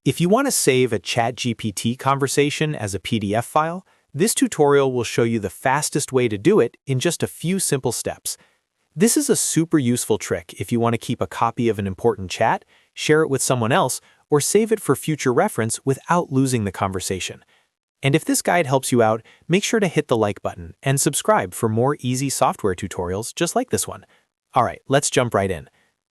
If you want to save a ChatGPT conversation as a PDF file, this tutorial will show you the fastest way to do it in just a few simple steps. This is a super useful trick if you want to keep a copy of an important chat, share it with someone else, or save it for future reference without losing the conversation. And if this guide helps you out, make sure to hit the like button and subscribe for more easy software tutorials just like this one. Alright, let's jump right in.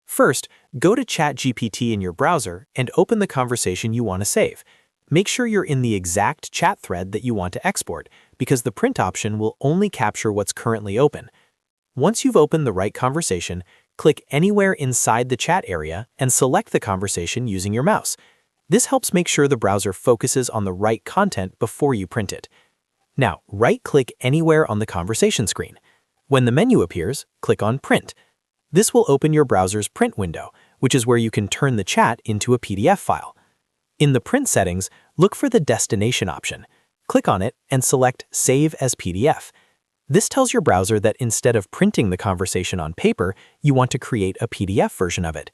First, go to ChatGPT in your browser and open the conversation you want to save. Make sure you're in the exact chat thread that you want to export, because the print option will only capture what's currently open. Once you've opened the right conversation, click anywhere inside the chat area and select the conversation using your mouse. This helps make sure the browser focuses on the right content before you print it. Now, right-click anywhere on the conversation screen. When the menu appears, click on Print. This will open your browser's print window, which is where you can turn the chat into a PDF file. In the print settings, look for the destination option. Click on it and select Save as PDF. This tells your browser that instead of printing the conversation on paper, you want to create a PDF version of it.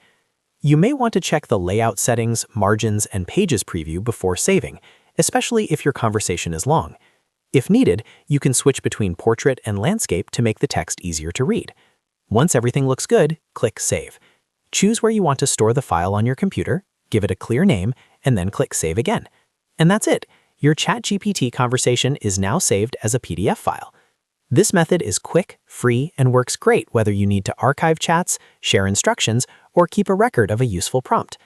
You may want to check the layout settings, margins, and pages preview before saving, especially if your conversation is long. If needed, you can switch between portrait and landscape to make the text easier to read. Once everything looks good, click Save. Choose where you want to store the file on your computer, give it a clear name, and then click Save again. And that's it. Your ChatGPT conversation is now saved as a PDF file. This method is quick, free, and works great whether you need to archive chats, share instructions, or keep a record of a useful prompt.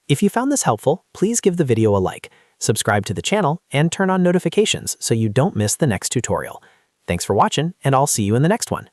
If you found this helpful, please give the video a like, subscribe to the channel, and turn on notifications so you don't miss the next tutorial. Thanks for watching, and I'll see you in the next one.